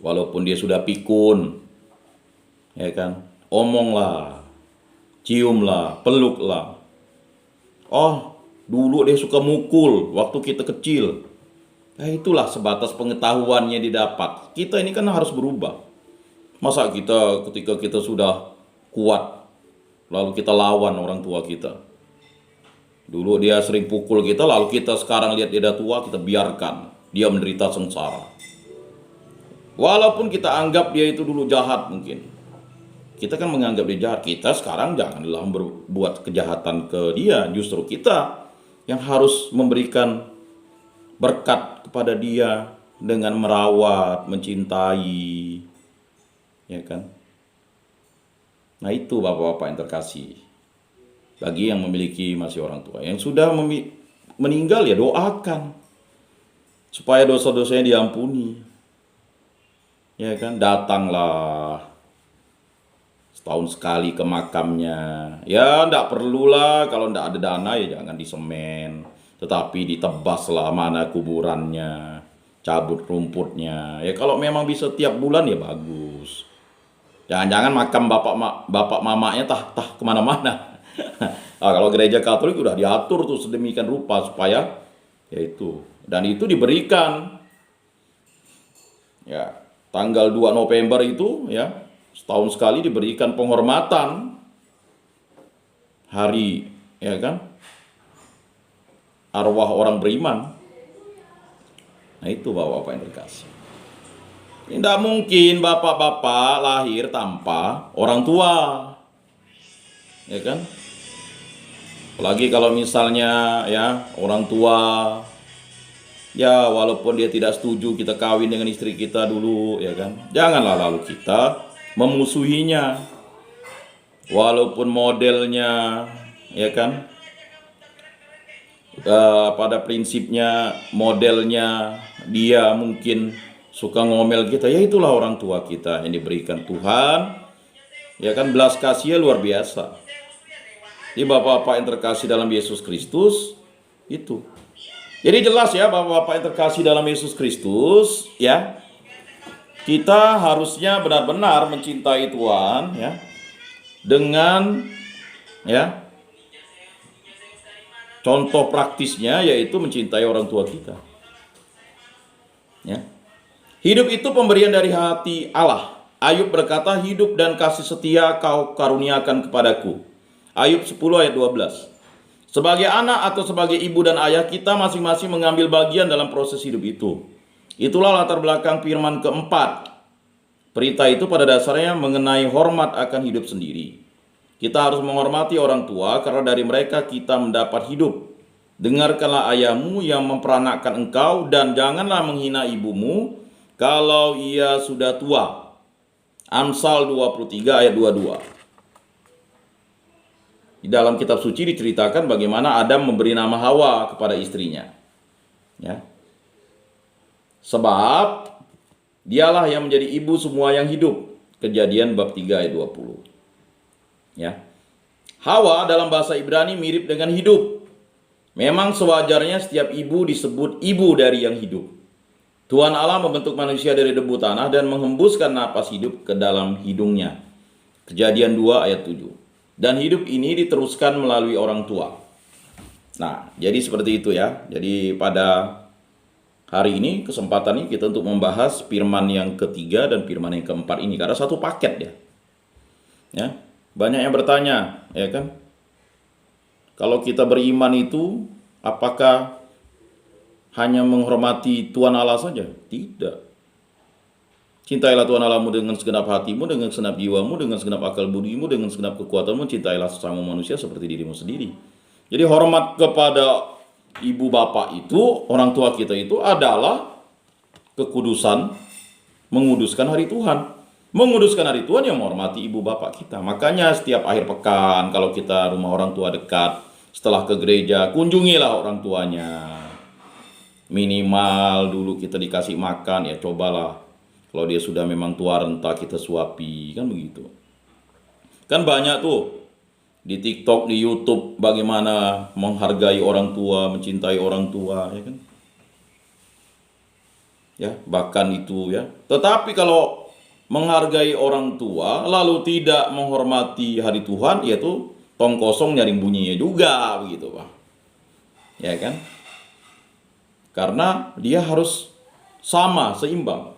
Walaupun dia sudah pikun, ya kan? Omonglah, ciumlah, peluklah. Oh, dulu dia suka mukul waktu kita kecil. Nah, itulah sebatas pengetahuannya didapat. Kita ini kan harus berubah. Masa kita ketika kita sudah kuat, lalu kita lawan orang tua kita. Dulu dia sering pukul kita, lalu kita sekarang lihat dia udah tua, kita biarkan dia menderita sengsara. Walaupun kita anggap dia itu dulu jahat mungkin. Kita kan menganggap dia jahat. Kita sekarang janganlah berbuat kejahatan ke dia. Justru kita yang harus memberikan berkat kepada dia dengan merawat, mencintai. Ya kan? Nah itu bapak-bapak yang terkasih. Bagi yang memiliki masih orang tua. Yang sudah meninggal ya doakan. Supaya dosa-dosanya diampuni. Ya kan? Datanglah setahun sekali ke makamnya. Ya enggak perlulah, kalau enggak ada dana ya jangan disemen. Tetapi ditebaslah mana kuburannya. Cabut rumputnya. Ya kalau memang bisa tiap bulan ya bagus. Jangan-jangan makam bapak mamanya tah kemana-mana. Nah, kalau gereja Katolik udah diatur tuh sedemikian rupa supaya yaitu, dan itu diberikan ya tanggal 2 November itu ya setahun sekali diberikan penghormatan hari ya kan arwah orang beriman. Nah itu bapak-bapak yang terkasih. Tidak mungkin bapak-bapak lahir tanpa orang tua. Ya kan? Apalagi kalau misalnya ya orang tua ya walaupun dia tidak setuju kita kawin dengan istri kita dulu ya kan. Janganlah lalu kita memusuhinya. Walaupun modelnya ya kan pada prinsipnya modelnya dia mungkin suka ngomel kita, ya itulah orang tua kita yang diberikan Tuhan. Ya kan belas kasihnya luar biasa. Jadi bapak-bapak yang terkasih dalam Yesus Kristus itu. Jadi jelas ya bapak-bapak yang terkasih dalam Yesus Kristus ya. Kita harusnya benar-benar mencintai Tuhan ya. Dengan ya contoh praktisnya yaitu mencintai orang tua kita. Ya. Hidup itu pemberian dari hati Allah. Ayub berkata, hidup dan kasih setia kau karuniakan kepadaku. Ayub 10 ayat 12. Sebagai anak atau sebagai ibu dan ayah, kita masing-masing mengambil bagian dalam proses hidup itu. Itulah latar belakang firman keempat. Perintah itu pada dasarnya mengenai hormat akan hidup sendiri. Kita harus menghormati orang tua karena dari mereka kita mendapat hidup. Dengarkanlah ayahmu yang memperanakkan engkau dan janganlah menghina ibumu kalau ia sudah tua. Amsal 23 ayat 22. Di dalam kitab suci diceritakan bagaimana Adam memberi nama Hawa kepada istrinya. Ya. Sebab dialah yang menjadi ibu semua yang hidup. Kejadian bab 3 ayat 20. Ya. Hawa dalam bahasa Ibrani mirip dengan hidup. Memang sewajarnya setiap ibu disebut ibu dari yang hidup. Tuhan Allah membentuk manusia dari debu tanah dan menghembuskan napas hidup ke dalam hidungnya. Kejadian 2 ayat 7. Dan hidup ini diteruskan melalui orang tua. Nah, jadi seperti itu ya. Jadi pada hari ini kesempatan ini kita untuk membahas firman yang ketiga dan firman yang keempat ini karena satu paket ya. Ya, banyak yang bertanya, ya kan? Kalau kita beriman itu apakah hanya menghormati Tuhan Allah saja? Tidak. Cintailah Tuhan Allahmu dengan segenap hatimu, dengan segenap jiwamu, dengan segenap akal budimu, dengan segenap kekuatanmu. Cintailah sesama manusia seperti dirimu sendiri. Jadi hormat kepada ibu bapak itu, orang tua kita itu adalah kekudusan, menguduskan hari Tuhan. Menguduskan hari Tuhan yang menghormati ibu bapak kita. Makanya setiap akhir pekan kalau kita rumah orang tua dekat, setelah ke gereja, kunjungilah orang tuanya. Minimal dulu kita dikasih makan, ya cobalah. Kalau dia sudah memang tua renta kita suapi, kan begitu. Kan banyak tuh di TikTok, di YouTube bagaimana menghargai orang tua, mencintai orang tua, ya kan. Ya, bahkan itu ya. Tetapi kalau menghargai orang tua lalu tidak menghormati hari Tuhan, yaitu tong kosong nyaring bunyinya juga begitu, Pak. Ya kan? Karena dia harus sama, seimbang.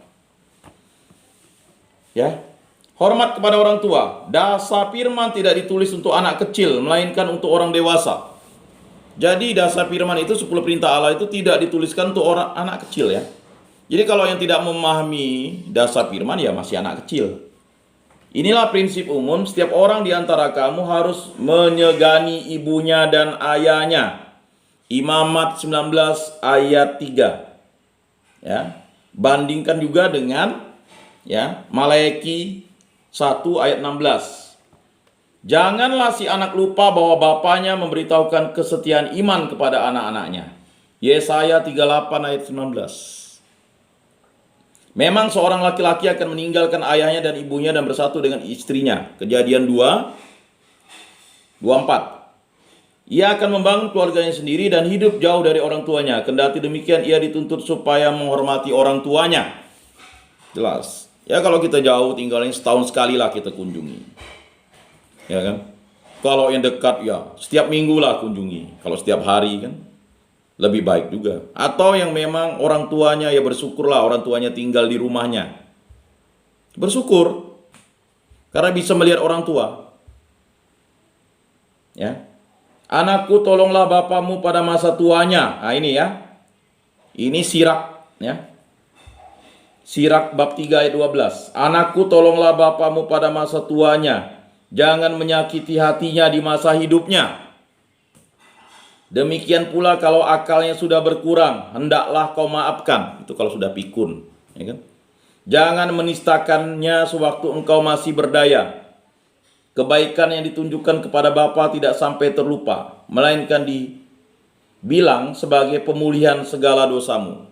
Ya. Hormat kepada orang tua. Dasar firman tidak ditulis untuk anak kecil, melainkan untuk orang dewasa. Jadi dasar firman itu 10 perintah Allah itu tidak dituliskan untuk orang anak kecil ya. Jadi kalau yang tidak memahami dasar firman ya masih anak kecil. Inilah prinsip umum, setiap orang di antara kamu harus menyegani ibunya dan ayahnya. Imamat 19 ayat 3. Ya. Bandingkan juga dengan ya, Maleakhi 1 ayat 16. Janganlah si anak lupa bahwa bapaknya memberitahukan kesetiaan iman kepada anak-anaknya. Yesaya 38 ayat 19. Memang seorang laki-laki akan meninggalkan ayahnya dan ibunya dan bersatu dengan istrinya. Kejadian 2:24. Ia akan membangun keluarganya sendiri dan hidup jauh dari orang tuanya. Kendati demikian ia dituntut supaya menghormati orang tuanya. Jelas. Ya kalau kita jauh tinggalnya setahun sekali lah kita kunjungi. Ya kan? Kalau yang dekat ya setiap minggu lah kunjungi. Kalau setiap hari kan lebih baik juga. Atau yang memang orang tuanya ya bersyukurlah orang tuanya tinggal di rumahnya. Bersyukur. Karena bisa melihat orang tua. Ya. Anakku tolonglah bapamu pada masa tuanya. Nah ini ya. Ini Sirak ya. Sirak bab 3 ayat 12. Anakku tolonglah bapamu pada masa tuanya. Jangan menyakiti hatinya di masa hidupnya. Demikian pula kalau akalnya sudah berkurang, hendaklah kau maafkan. Itu kalau sudah pikun. Ya kan? Jangan menistakannya sewaktu engkau masih berdaya. Kebaikan yang ditunjukkan kepada bapa tidak sampai terlupa, melainkan dibilang sebagai pemulihan segala dosamu.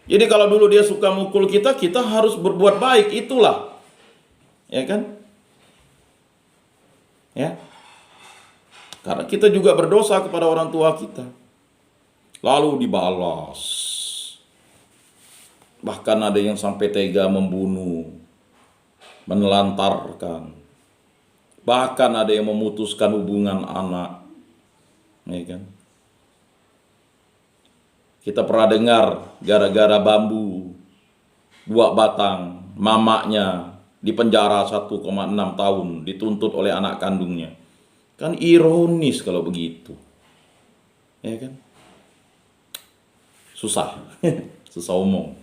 Jadi kalau dulu dia suka mukul kita, kita harus berbuat baik, itulah. Ya kan? Ya. Karena kita juga berdosa kepada orang tua kita. Lalu dibalas. Bahkan ada yang sampai tega membunuh, menelantarkan. Bahkan ada yang memutuskan hubungan anak. Ya kan? Kita pernah dengar gara-gara bambu 2 batang, mamanya dipenjara 1,6 tahun, dituntut oleh anak kandungnya. Kan ironis kalau begitu. Ya kan? Susah. Susah omong.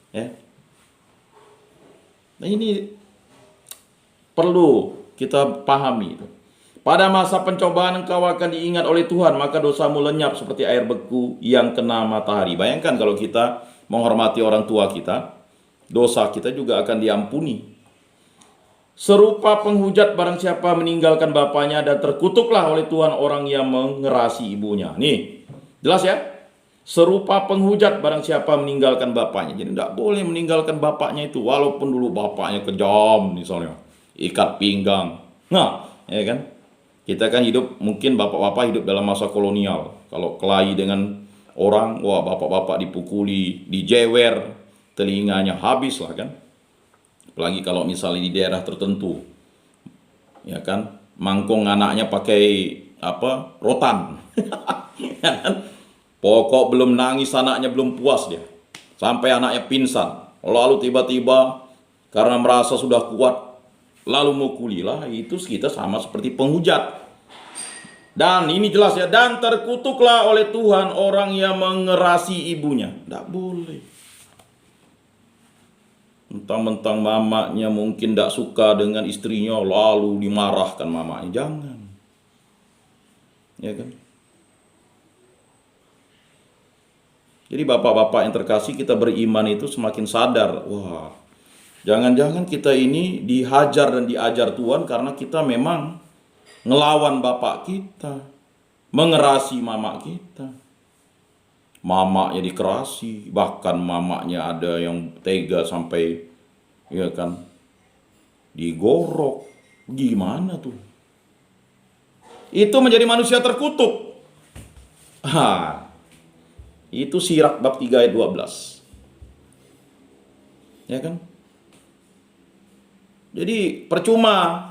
Ya. Nah ini perlu kita pahami itu. Pada masa pencobaan engkau akan diingat oleh Tuhan, maka dosamu lenyap seperti air beku yang kena matahari. Bayangkan kalau kita menghormati orang tua kita, dosa kita juga akan diampuni. Serupa penghujat barang siapa meninggalkan bapaknya dan terkutuklah oleh Tuhan orang yang mengerasi ibunya. Nih, jelas ya? Serupa penghujat barang siapa meninggalkan bapaknya. Jadi tidak boleh meninggalkan bapaknya itu, walaupun dulu bapaknya kejam misalnya, ikat pinggang. Nah, ya kan? Kita kan hidup, mungkin bapak-bapak hidup dalam masa kolonial. Kalau kelahi dengan orang, wah bapak-bapak dipukuli, dijewer, telinganya habis lah kan. Apalagi kalau misalnya di daerah tertentu. Ya kan, mangkong anaknya pakai apa? Rotan. Ya kan? Pokok belum nangis anaknya belum puas dia. Sampai anaknya pingsan. Lalu tiba-tiba karena merasa sudah kuat, lalu mukulilah, itu kita sama seperti penghujat. Dan ini jelas ya, dan terkutuklah oleh Tuhan orang yang mengerasi ibunya. Tidak boleh. Mentang-mentang mamanya mungkin tidak suka dengan istrinya, lalu dimarahkan mamanya. Jangan. Ya kan? Jadi bapak-bapak yang terkasih, kita beriman itu semakin sadar. Wah, jangan-jangan kita ini dihajar dan diajar Tuhan karena kita memang ngelawan bapak kita, mengerasi mama kita. Mamanya dikerasi, bahkan mamanya ada yang tega sampai ya kan digorok. Gimana tuh? Itu menjadi manusia terkutuk. Itu Sirak bab 3 ayat 12. Ya kan? Jadi percuma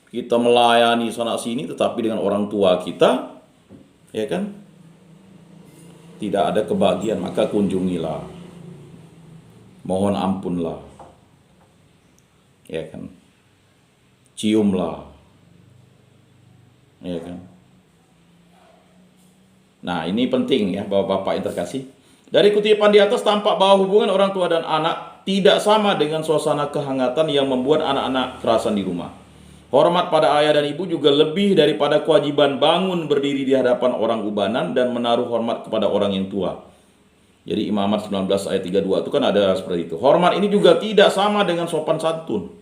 kita melayani sana sini tetapi dengan orang tua kita, ya kan, tidak ada kebahagiaan, maka kunjungilah. Mohon ampunlah. Ya kan? Ciumlah. Ya kan? Nah, ini penting ya Bapak-bapak yang terkasih. Dari kutipan di atas tampak bahwa hubungan orang tua dan anak tidak sama dengan suasana kehangatan yang membuat anak-anak kerasan di rumah. Hormat pada ayah dan ibu juga lebih daripada kewajiban bangun berdiri di hadapan orang ubanan dan menaruh hormat kepada orang yang tua. Jadi Imamat 19 ayat 32 itu kan ada seperti itu. Hormat ini juga tidak sama dengan sopan santun.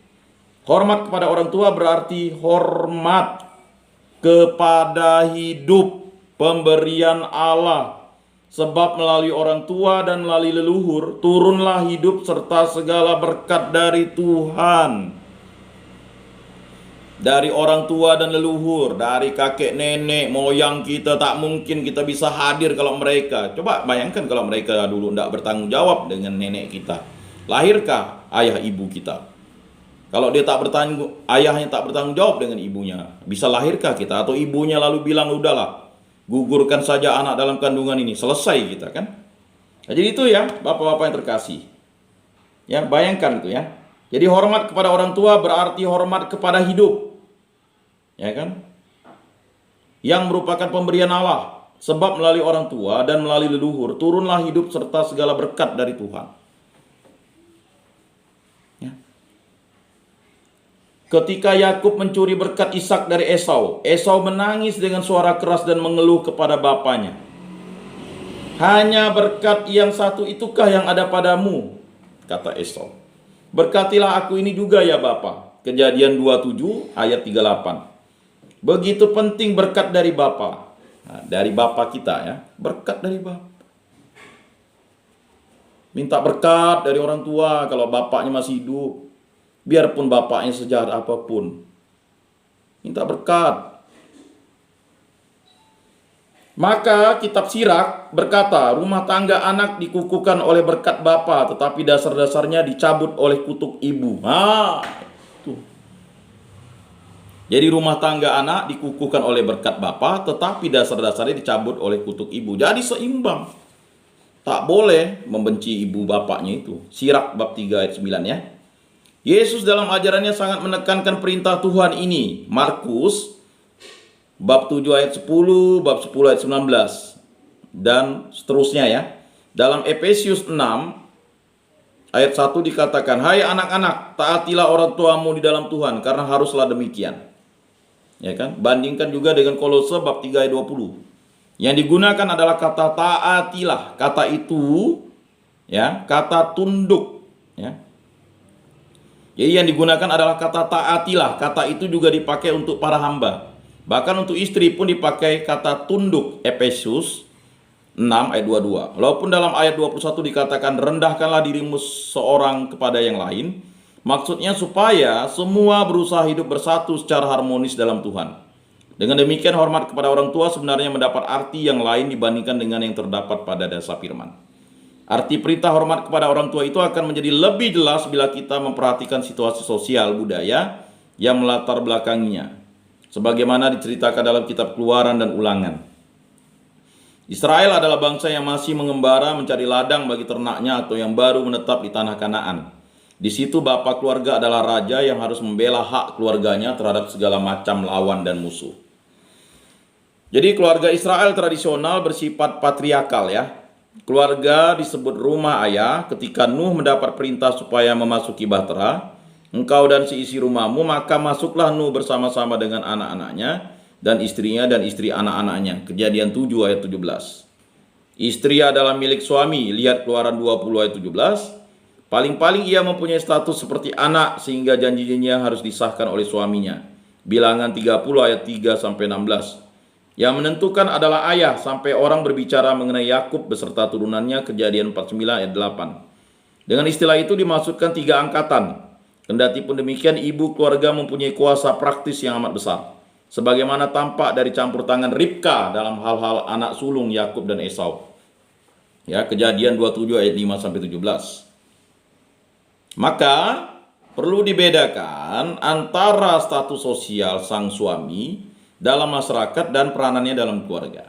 Hormat kepada orang tua berarti hormat kepada hidup pemberian Allah. Sebab melalui orang tua dan melalui leluhur turunlah hidup serta segala berkat dari Tuhan. Dari orang tua dan leluhur, dari kakek nenek moyang kita, tak mungkin kita bisa hadir kalau mereka. Coba bayangkan kalau mereka dulu tidak bertanggung jawab dengan nenek kita. Lahirkah ayah ibu kita? Kalau dia ayahnya tak bertanggung jawab dengan ibunya, bisa lahirkah kita? Atau ibunya lalu bilang, udahlah, gugurkan saja anak dalam kandungan ini, selesai kita kan? Nah, jadi itu ya bapak-bapak yang terkasih. Ya, bayangkan itu ya. Jadi hormat kepada orang tua berarti hormat kepada hidup. Ya kan? Yang merupakan pemberian Allah. Sebab melalui orang tua dan melalui leluhur turunlah hidup serta segala berkat dari Tuhan. Ya. Ketika Yakub mencuri berkat Ishak dari Esau, Esau menangis dengan suara keras dan mengeluh kepada bapaknya. Hanya berkat yang satu itukah yang ada padamu, kata Esau. Berkatilah aku ini juga ya Bapa. Kejadian 27 ayat 38. Begitu penting berkat dari Bapa. Nah, dari Bapa kita ya, berkat dari Bapa. Minta berkat dari orang tua kalau bapaknya masih hidup. Biarpun bapaknya sejahat apapun, minta berkat. Maka kitab Sirak berkata, rumah tangga anak dikukuhkan oleh berkat bapa, tetapi dasar-dasarnya dicabut oleh kutuk ibu. Itu. Jadi rumah tangga anak dikukuhkan oleh berkat bapa, tetapi dasar-dasarnya dicabut oleh kutuk ibu. Jadi seimbang. Tak boleh membenci ibu bapaknya itu. Sirak bab 3 ayat 9 ya. Yesus dalam ajarannya sangat menekankan perintah Tuhan ini. Markus bab 7 ayat 10, bab 10 ayat 19 dan seterusnya ya. Dalam Efesius 6 ayat 1 dikatakan, hai anak-anak, taatilah orang tuamu di dalam Tuhan, karena haruslah demikian. Ya kan? Bandingkan juga dengan Kolose bab 3 ayat 20. Yang digunakan adalah kata taatilah. Kata itu ya, kata tunduk ya. Jadi yang digunakan adalah kata taatilah. Kata itu juga dipakai untuk para hamba. Bahkan untuk istri pun dipakai kata tunduk. Efesus 6 ayat 22. Walaupun dalam ayat 21 dikatakan rendahkanlah dirimu seorang kepada yang lain. Maksudnya supaya semua berusaha hidup bersatu secara harmonis dalam Tuhan. Dengan demikian hormat kepada orang tua sebenarnya mendapat arti yang lain dibandingkan dengan yang terdapat pada dasar firman. Arti perintah hormat kepada orang tua itu akan menjadi lebih jelas bila kita memperhatikan situasi sosial budaya yang melatar belakanginya. Sebagaimana diceritakan dalam kitab Keluaran dan Ulangan. Israel adalah bangsa yang masih mengembara mencari ladang bagi ternaknya atau yang baru menetap di tanah Kanaan. Di situ bapa keluarga adalah raja yang harus membela hak keluarganya terhadap segala macam lawan dan musuh. Jadi keluarga Israel tradisional bersifat patriarkal ya. Keluarga disebut rumah ayah. Ketika Nuh mendapat perintah supaya memasuki bahtera, engkau dan si isi rumahmu, maka masuklah Nuh bersama-sama dengan anak-anaknya dan istrinya dan istri anak-anaknya. Kejadian 7 ayat 17. Istri adalah milik suami, lihat Keluaran 20 ayat 17. Paling-paling ia mempunyai status seperti anak sehingga janji-janjinya harus disahkan oleh suaminya. Bilangan 30 ayat 3 sampai 16. Yang menentukan adalah ayah sampai orang berbicara mengenai Yakub beserta turunannya. Kejadian 49 ayat 8. Dengan istilah itu dimaksudkan 3 angkatan. Kendati pun demikian, ibu keluarga mempunyai kuasa praktis yang amat besar. Sebagaimana tampak dari campur tangan Ribka dalam hal-hal anak sulung Yakub dan Esau. Ya, Kejadian 27 ayat 5 sampai 17. Maka perlu dibedakan antara status sosial sang suami dalam masyarakat dan peranannya dalam keluarga.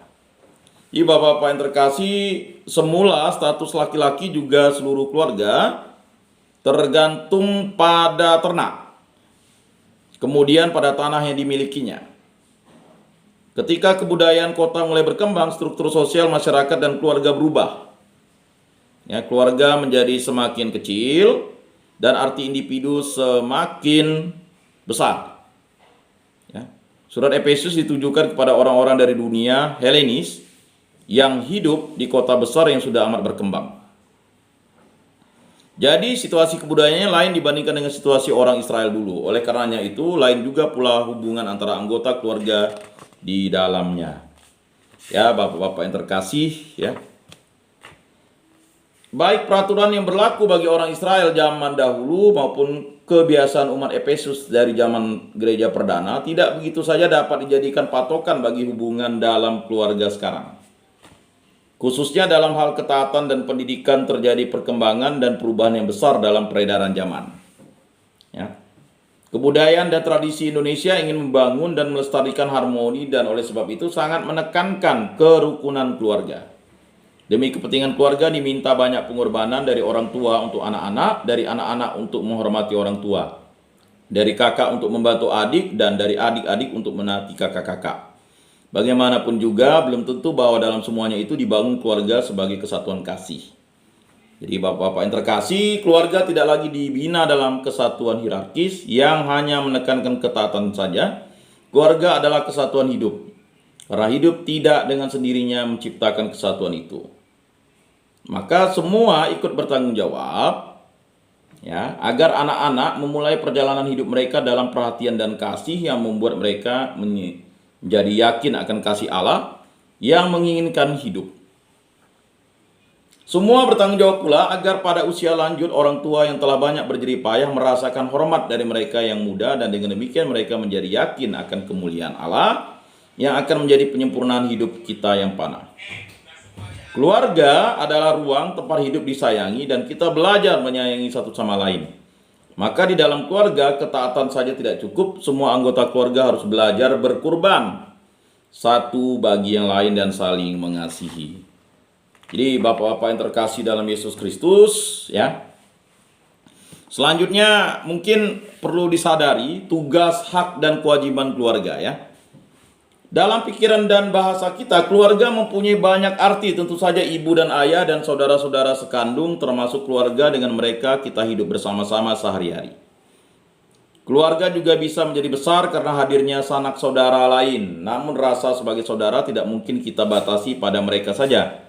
Bapak-bapak yang terkasih, semula status laki-laki juga seluruh keluarga tergantung pada ternak, kemudian pada tanah yang dimilikinya. Ketika kebudayaan kota mulai berkembang, struktur sosial masyarakat dan keluarga berubah. Keluarga menjadi semakin kecil dan arti individu semakin besar. Surat Efesus ditujukan kepada orang-orang dari dunia Helenis yang hidup di kota besar yang sudah amat berkembang. Jadi situasi kebudayaannya lain dibandingkan dengan situasi orang Israel dulu. Oleh karenanya itu, lain juga pula hubungan antara anggota keluarga di dalamnya. Bapak-bapak yang terkasih, baik peraturan yang berlaku bagi orang Israel zaman dahulu maupun kebiasaan umat Efesus dari zaman gereja perdana tidak begitu saja dapat dijadikan patokan bagi hubungan dalam keluarga sekarang. Khususnya dalam hal ketaatan dan pendidikan terjadi perkembangan dan perubahan yang besar dalam peredaran zaman. Kebudayaan dan tradisi Indonesia ingin membangun dan melestarikan harmoni dan oleh sebab itu sangat menekankan kerukunan keluarga. Demi kepentingan keluarga diminta banyak pengorbanan dari orang tua untuk anak-anak, dari anak-anak untuk menghormati orang tua, dari kakak untuk membantu adik, dan dari adik-adik untuk menaati kakak-kakak. Bagaimanapun juga belum tentu bahwa dalam semuanya itu dibangun keluarga sebagai kesatuan kasih. Jadi bapak-bapak yang terkasih, keluarga tidak lagi dibina dalam kesatuan hierarkis yang hanya menekankan ketaatan saja. Keluarga adalah kesatuan hidup. Karena hidup tidak dengan sendirinya menciptakan kesatuan itu. Maka semua ikut bertanggung jawab agar anak-anak memulai perjalanan hidup mereka dalam perhatian dan kasih yang membuat mereka menjadi yakin akan kasih Allah yang menginginkan hidup. Semua bertanggung jawab pula agar pada usia lanjut orang tua yang telah banyak berjerih payah merasakan hormat dari mereka yang muda, dan dengan demikian mereka menjadi yakin akan kemuliaan Allah yang akan menjadi penyempurnaan hidup kita yang panah. Keluarga adalah ruang tempat hidup disayangi dan kita belajar menyayangi satu sama lain. Maka di dalam keluarga ketaatan saja tidak cukup, semua anggota keluarga harus belajar berkurban satu bagi yang lain dan saling mengasihi. Jadi bapak-bapak yang terkasih dalam Yesus Kristus, selanjutnya mungkin perlu disadari tugas, hak, dan kewajiban keluarga. Dalam pikiran dan bahasa kita, keluarga mempunyai banyak arti. Tentu saja ibu dan ayah dan saudara-saudara sekandung, termasuk keluarga dengan mereka kita hidup bersama-sama sehari-hari. Keluarga juga bisa menjadi besar karena hadirnya sanak saudara lain. Namun rasa sebagai saudara tidak mungkin kita batasi pada mereka saja.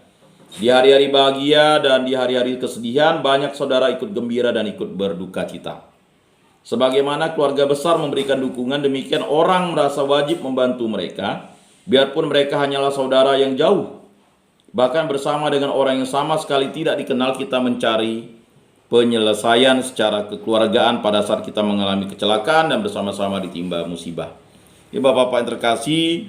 Di hari-hari bahagia dan di hari-hari kesedihan, banyak saudara ikut gembira dan ikut berduka cita. Sebagaimana keluarga besar memberikan dukungan, demikian orang merasa wajib membantu mereka, biarpun mereka hanyalah saudara yang jauh. Bahkan bersama dengan orang yang sama sekali tidak dikenal, kita mencari penyelesaian secara kekeluargaan pada saat kita mengalami kecelakaan dan bersama-sama ditimpa musibah. Bapak-bapak yang terkasih,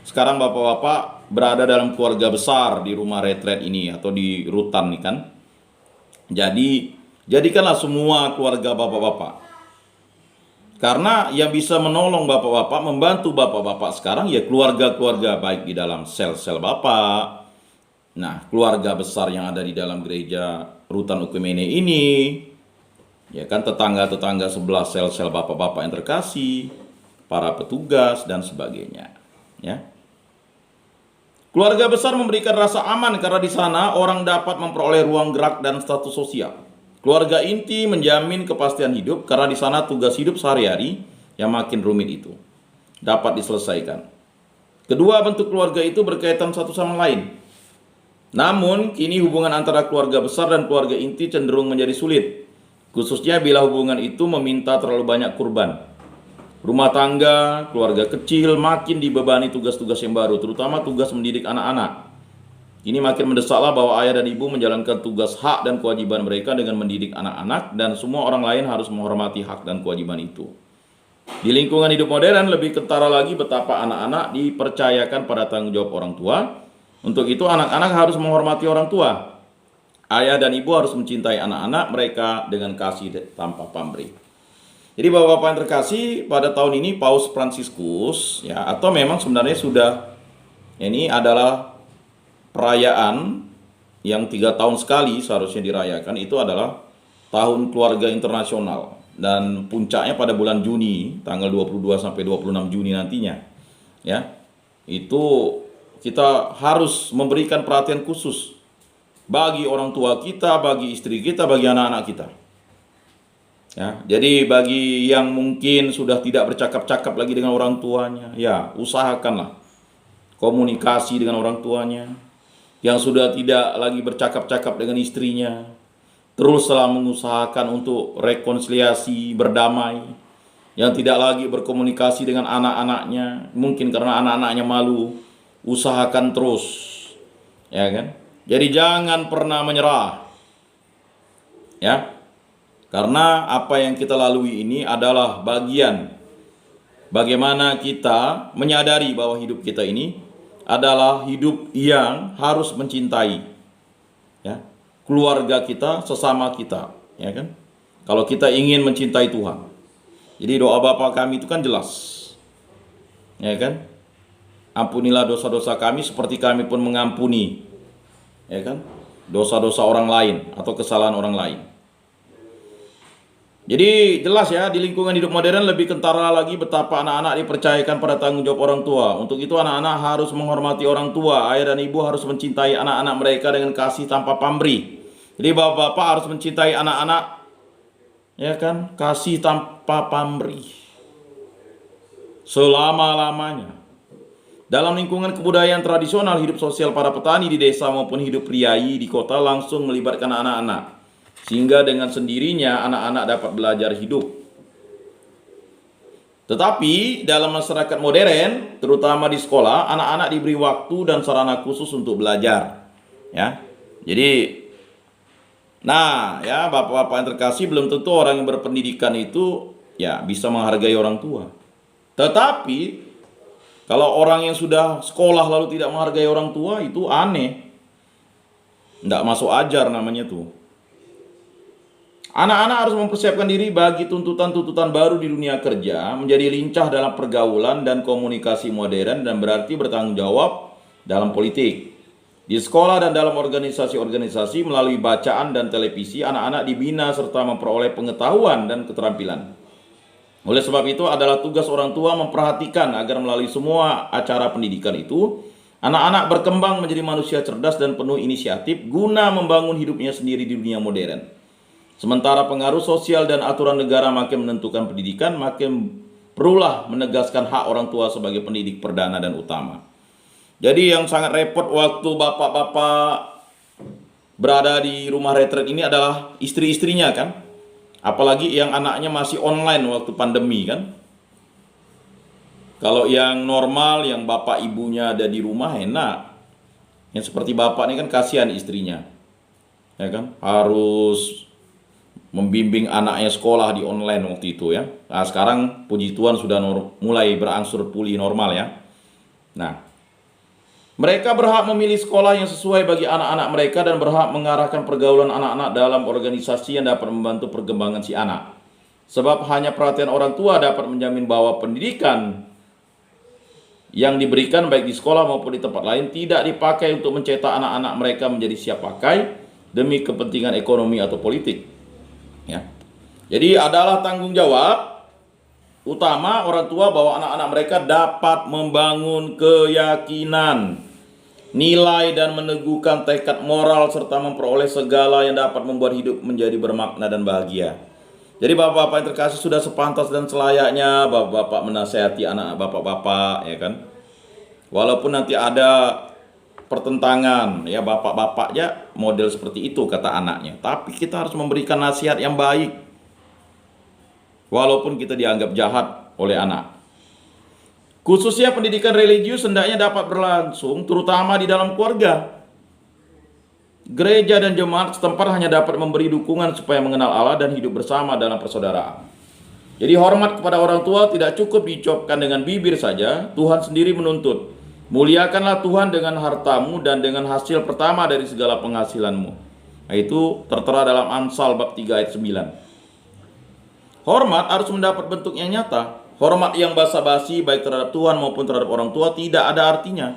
sekarang bapak-bapak berada dalam keluarga besar di rumah retret ini atau di rutan nih kan. Jadi jadikanlah semua keluarga bapak-bapak. Karena yang bisa menolong bapak-bapak, membantu bapak-bapak sekarang keluarga-keluarga baik di dalam sel-sel bapak. Nah, keluarga besar yang ada di dalam gereja Rutan Ukumene ini, tetangga-tetangga sebelah sel-sel bapak-bapak yang terkasih, para petugas dan sebagainya. Keluarga besar memberikan rasa aman karena di sana orang dapat memperoleh ruang gerak dan status sosial. Keluarga inti menjamin kepastian hidup karena di sana tugas hidup sehari-hari yang makin rumit itu dapat diselesaikan. Kedua bentuk keluarga itu berkaitan satu sama lain. Namun kini hubungan antara keluarga besar dan keluarga inti cenderung menjadi sulit, khususnya bila hubungan itu meminta terlalu banyak kurban. Rumah tangga, keluarga kecil makin dibebani tugas-tugas yang baru, terutama tugas mendidik anak-anak. Ini makin mendesaklah bahwa ayah dan ibu menjalankan tugas hak dan kewajiban mereka dengan mendidik anak-anak, dan semua orang lain harus menghormati hak dan kewajiban itu. Di lingkungan hidup modern lebih kentara lagi betapa anak-anak dipercayakan pada tanggung jawab orang tua. Untuk itu anak-anak harus menghormati orang tua. Ayah dan ibu harus mencintai anak-anak mereka dengan kasih tanpa pamrih. Jadi Bapak-Bapak yang terkasih, pada tahun ini Paus Fransiskus ya, atau memang sebenarnya sudah, ini adalah perayaan yang 3 tahun sekali seharusnya dirayakan, itu adalah Tahun Keluarga Internasional, dan puncaknya pada bulan Juni tanggal 22 sampai 26 Juni nantinya ya. Itu kita harus memberikan perhatian khusus bagi orang tua kita, bagi istri kita, bagi anak-anak kita. Ya, jadi bagi yang mungkin sudah tidak bercakap-cakap lagi dengan orang tuanya, ya usahakanlah komunikasi dengan orang tuanya. Yang sudah tidak lagi bercakap-cakap dengan istrinya, teruslah mengusahakan untuk rekonsiliasi, berdamai. Yang tidak lagi berkomunikasi dengan anak-anaknya, mungkin karena anak-anaknya malu, usahakan terus, ya kan? Jadi jangan pernah menyerah, ya. Karena apa yang kita lalui ini adalah bagian bagaimana kita menyadari bahwa hidup kita ini adalah hidup yang harus mencintai, ya, keluarga kita, sesama kita, ya kan? Kalau kita ingin mencintai Tuhan. Jadi doa Bapa kami itu kan jelas, ya kan? Ampunilah dosa-dosa kami seperti kami pun mengampuni, ya kan, dosa-dosa orang lain atau kesalahan orang lain. Jadi jelas ya, di lingkungan hidup modern lebih kentara lagi betapa anak-anak dipercayakan pada tanggung jawab orang tua. Untuk itu anak-anak harus menghormati orang tua. Ayah dan ibu harus mencintai anak-anak mereka dengan kasih tanpa pamrih. Jadi bapak-bapak harus mencintai anak-anak, ya kan, kasih tanpa pamrih selama-lamanya. Dalam lingkungan kebudayaan tradisional, hidup sosial para petani di desa maupun hidup priayi di kota langsung melibatkan anak-anak. Sehingga dengan sendirinya anak-anak dapat belajar hidup. Tetapi dalam masyarakat modern, terutama di sekolah, anak-anak diberi waktu dan sarana khusus untuk belajar. Ya, jadi, nah ya bapak-bapak yang terkasih, belum tentu orang yang berpendidikan itu ya bisa menghargai orang tua. Tetapi kalau orang yang sudah sekolah lalu tidak menghargai orang tua, itu aneh. Tidak masuk ajar namanya tuh. Anak-anak harus mempersiapkan diri bagi tuntutan-tuntutan baru di dunia kerja, menjadi lincah dalam pergaulan dan komunikasi modern, dan berarti bertanggung jawab dalam politik. Di sekolah dan dalam organisasi-organisasi melalui bacaan dan televisi, anak-anak dibina serta memperoleh pengetahuan dan keterampilan. Oleh sebab itu adalah tugas orang tua memperhatikan agar melalui semua acara pendidikan itu, anak-anak berkembang menjadi manusia cerdas dan penuh inisiatif guna membangun hidupnya sendiri di dunia modern. Sementara pengaruh sosial dan aturan negara makin menentukan pendidikan, makin perulah menegaskan hak orang tua sebagai pendidik perdana dan utama. Jadi yang sangat repot waktu bapak-bapak berada di rumah retret ini adalah istri-istrinya kan. Apalagi yang anaknya masih online waktu pandemi kan. Kalau yang normal, yang bapak ibunya ada di rumah enak. Yang seperti bapak ini kan kasihan istrinya, ya kan, harus membimbing anaknya sekolah di online waktu itu ya. Nah, sekarang puji Tuhan sudah mulai berangsur pulih normal ya. Nah, mereka berhak memilih sekolah yang sesuai bagi anak-anak mereka dan berhak mengarahkan pergaulan anak-anak dalam organisasi yang dapat membantu perkembangan si anak. Sebab hanya perhatian orang tua dapat menjamin bahwa pendidikan yang diberikan baik di sekolah maupun di tempat lain tidak dipakai untuk mencetak anak-anak mereka menjadi siap pakai demi kepentingan ekonomi atau politik. Ya. Jadi adalah tanggung jawab utama orang tua bahwa anak-anak mereka dapat membangun keyakinan, nilai dan meneguhkan tekad moral serta memperoleh segala yang dapat membuat hidup menjadi bermakna dan bahagia. Jadi bapak-bapak yang terkasih, sudah sepantas dan selayaknya bapak-bapak menasihati anak bapak-bapak, ya kan. Walaupun nanti ada pertentangan, ya bapak-bapaknya model seperti itu kata anaknya, tapi kita harus memberikan nasihat yang baik walaupun kita dianggap jahat oleh anak. Khususnya pendidikan religius hendaknya dapat berlangsung terutama di dalam keluarga. Gereja dan jemaat setempat hanya dapat memberi dukungan supaya mengenal Allah dan hidup bersama dalam persaudaraan. Jadi hormat kepada orang tua tidak cukup diucapkan dengan bibir saja. Tuhan sendiri menuntut, muliakanlah Tuhan dengan hartamu dan dengan hasil pertama dari segala penghasilanmu. Nah, itu tertera dalam Amsal bab 3 ayat 9. Hormat harus mendapat bentuk yang nyata. Hormat yang basa-basi baik terhadap Tuhan maupun terhadap orang tua tidak ada artinya.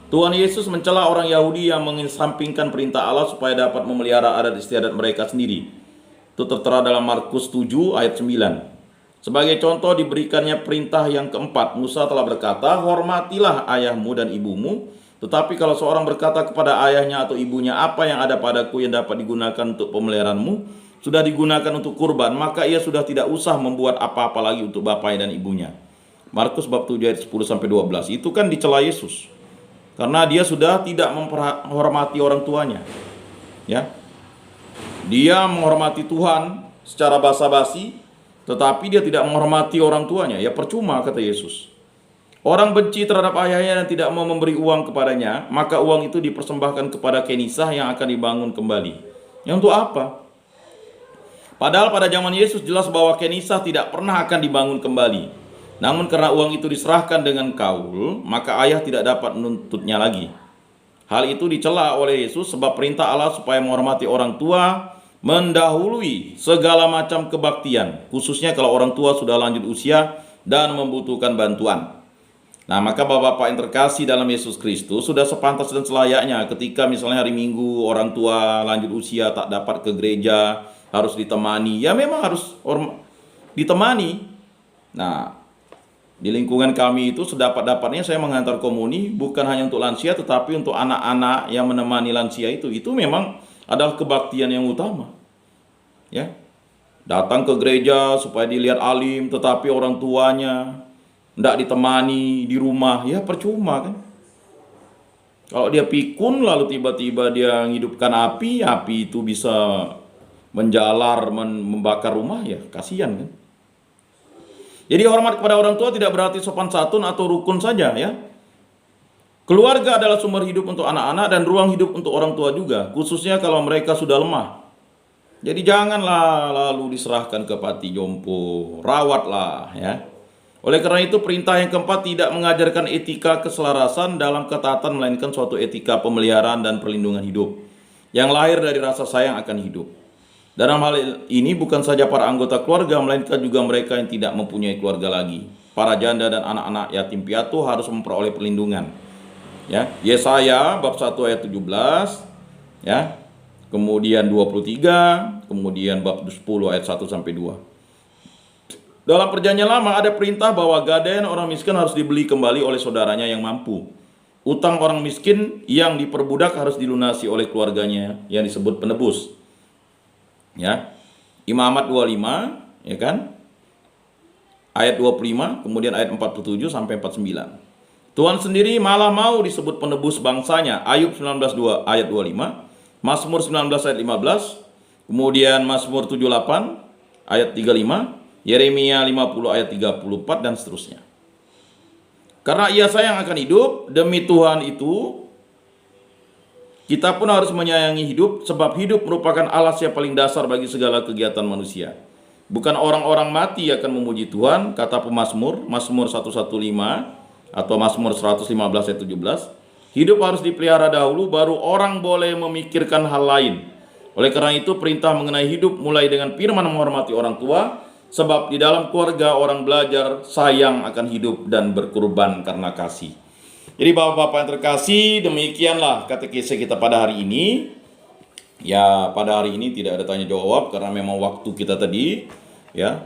Tuhan Yesus mencela orang Yahudi yang mengesampingkan perintah Allah supaya dapat memelihara adat istiadat mereka sendiri. Itu tertera dalam Markus 7 ayat 9. Sebagai contoh diberikannya perintah yang keempat. Musa telah berkata, hormatilah ayahmu dan ibumu. Tetapi kalau seorang berkata kepada ayahnya atau ibunya, apa yang ada padaku yang dapat digunakan untuk pemeliharaanmu, sudah digunakan untuk kurban, maka ia sudah tidak usah membuat apa-apa lagi untuk bapaknya dan ibunya. Markus bab 7 ayat 10-12. Itu kan dicela Yesus. Karena dia sudah tidak menghormati orang tuanya. Ya. Dia menghormati Tuhan secara basa-basi, tetapi dia tidak menghormati orang tuanya. Ya percuma, kata Yesus. Orang benci terhadap ayahnya dan tidak mau memberi uang kepadanya, maka uang itu dipersembahkan kepada kenisah yang akan dibangun kembali. Ya untuk apa? Padahal pada zaman Yesus jelas bahwa kenisah tidak pernah akan dibangun kembali. Namun karena uang itu diserahkan dengan kaul, maka ayah tidak dapat menuntutnya lagi. Hal itu dicela oleh Yesus sebab perintah Allah supaya menghormati orang tua mendahului segala macam kebaktian, khususnya kalau orang tua sudah lanjut usia dan membutuhkan bantuan. Nah, maka bapak-bapak yang terkasih dalam Yesus Kristus, sudah sepantas dan selayaknya ketika misalnya hari Minggu orang tua lanjut usia tak dapat ke gereja, harus ditemani. Ya memang harus ditemani. Nah, di lingkungan kami itu sedapat-dapatnya saya mengantar komuni bukan hanya untuk lansia tetapi untuk anak-anak yang menemani lansia itu. Itu memang adalah kebaktian yang utama. Ya. Datang ke gereja supaya dilihat alim tetapi orang tuanya tidak ditemani di rumah, ya percuma kan. Kalau dia pikun lalu tiba-tiba dia menghidupkan api itu bisa menjalar, membakar rumah, ya kasihan kan. Jadi hormat kepada orang tua tidak berarti sopan santun atau rukun saja ya. Keluarga adalah sumber hidup untuk anak-anak dan ruang hidup untuk orang tua juga, khususnya kalau mereka sudah lemah. Jadi janganlah lalu diserahkan ke panti jompo, rawatlah ya. Oleh karena itu perintah yang keempat tidak mengajarkan etika keselarasan dalam ketaatan, melainkan suatu etika pemeliharaan dan perlindungan hidup yang lahir dari rasa sayang akan hidup. Dalam hal ini bukan saja para anggota keluarga, melainkan juga mereka yang tidak mempunyai keluarga lagi. Para janda dan anak-anak yatim piatu harus memperoleh perlindungan. Ya, Yesaya bab 1 ayat 17, ya. Kemudian 23, kemudian bab 10 ayat 1 sampai 2. Dalam perjanjian lama ada perintah bahwa gadaian orang miskin harus dibeli kembali oleh saudaranya yang mampu. Utang orang miskin yang diperbudak harus dilunasi oleh keluarganya yang disebut penebus. Ya. Imamat 25, ya kan? Ayat 25, kemudian ayat 47 sampai 49. Tuhan sendiri malah mau disebut penebus bangsanya. Ayub 19 ayat 25, Mazmur 19 ayat 15, kemudian Mazmur 78 ayat 35, Yeremia 50 ayat 34 dan seterusnya. Karena ia sayang akan hidup, demi Tuhan itu kita pun harus menyayangi hidup, sebab hidup merupakan alas yang paling dasar bagi segala kegiatan manusia. Bukan orang-orang mati akan memuji Tuhan, kata pemazmur, Mazmur 115 atau Mazmur 115 ayat 17. Hidup harus dipelihara dahulu, baru orang boleh memikirkan hal lain. Oleh karena itu perintah mengenai hidup mulai dengan firman menghormati orang tua, sebab di dalam keluarga orang belajar sayang akan hidup dan berkorban karena kasih. Jadi bapak-bapak yang terkasih, demikianlah katekese kita pada hari ini. Ya, pada hari ini tidak ada tanya jawab karena memang waktu kita tadi, ya.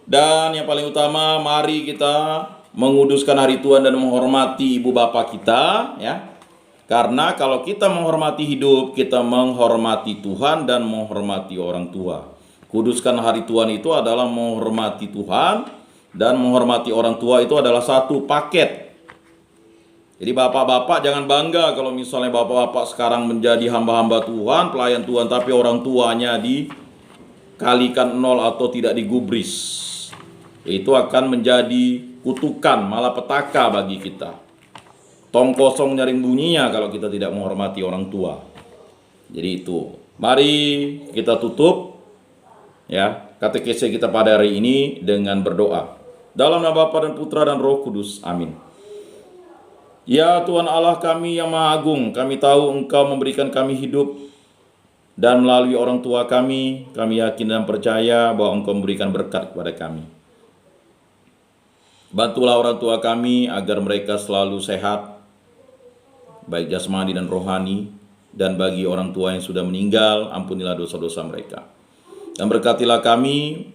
Dan yang paling utama, mari kita menguduskan hari Tuhan dan menghormati ibu bapak kita, ya. Karena kalau kita menghormati hidup, kita menghormati Tuhan dan menghormati orang tua. Kuduskan hari Tuhan itu adalah menghormati Tuhan dan menghormati orang tua itu adalah satu paket. Jadi bapak-bapak jangan bangga kalau misalnya bapak-bapak sekarang menjadi hamba-hamba Tuhan, pelayan Tuhan, tapi orang tuanya dikalikan 0 atau tidak digubris. Itu akan menjadi kutukan, malapetaka bagi kita. Tong kosong nyaring bunyinya kalau kita tidak menghormati orang tua. Jadi itu. Mari kita tutup ya katekese kita pada hari ini dengan berdoa. Dalam nama Bapa dan Putra dan Roh Kudus. Amin. Ya Tuhan Allah kami yang Maha Agung, kami tahu Engkau memberikan kami hidup dan melalui orang tua kami yakin dan percaya bahwa Engkau memberikan berkat kepada kami. Bantulah orang tua kami agar mereka selalu sehat, baik jasmani dan rohani, dan bagi orang tua yang sudah meninggal, ampunilah dosa-dosa mereka. Dan berkatilah kami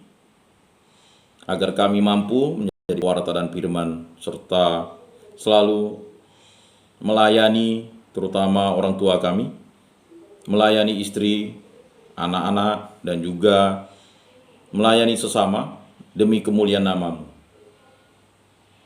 agar kami mampu menjadi warta dan firman, serta selalu melayani terutama orang tua kami, melayani istri, anak-anak, dan juga melayani sesama demi kemuliaan nama-Mu.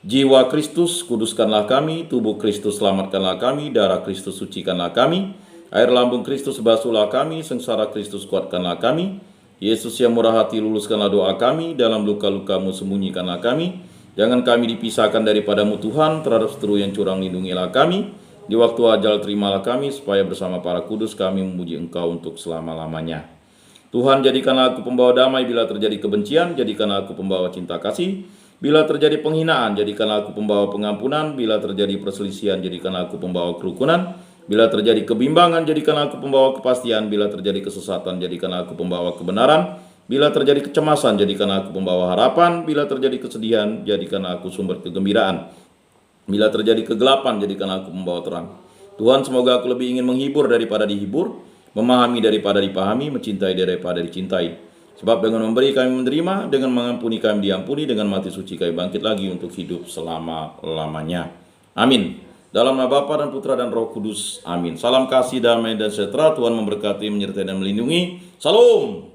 Jiwa Kristus kuduskanlah kami, tubuh Kristus selamatkanlah kami, darah Kristus sucikanlah kami, air lambung Kristus basuhlah kami, sengsara Kristus kuatkanlah kami. Yesus yang murah hati luluskanlah doa kami, dalam luka-luka-Mu sembunyikanlah kami. Jangan kami dipisahkan daripadamu Tuhan, terhadap seteru yang curang lindungilah kami. Di waktu ajal terimalah kami, supaya bersama para kudus kami memuji Engkau untuk selama-lamanya. Tuhan, jadikanlah aku pembawa damai bila terjadi kebencian, jadikanlah aku pembawa cinta kasih. Bila terjadi penghinaan, jadikanlah aku pembawa pengampunan. Bila terjadi perselisihan, jadikanlah aku pembawa kerukunan. Bila terjadi kebimbangan, jadikanlah aku pembawa kepastian. Bila terjadi kesesatan, jadikanlah aku pembawa kebenaran. Bila terjadi kecemasan, jadikanlah aku pembawa harapan. Bila terjadi kesedihan, jadikanlah aku sumber kegembiraan. Bila terjadi kegelapan, jadikanlah aku pembawa terang. Tuhan, semoga aku lebih ingin menghibur daripada dihibur, memahami daripada dipahami, mencintai daripada dicintai. Sebab dengan memberi kami menerima, dengan mengampuni kami diampuni, dengan mati suci kami bangkit lagi untuk hidup selama-lamanya. Amin. Dalam nama Bapa dan Putra dan Roh Kudus. Amin. Salam kasih, damai dan sejahtera. Tuhan memberkati, menyertai dan melindungi. Salam.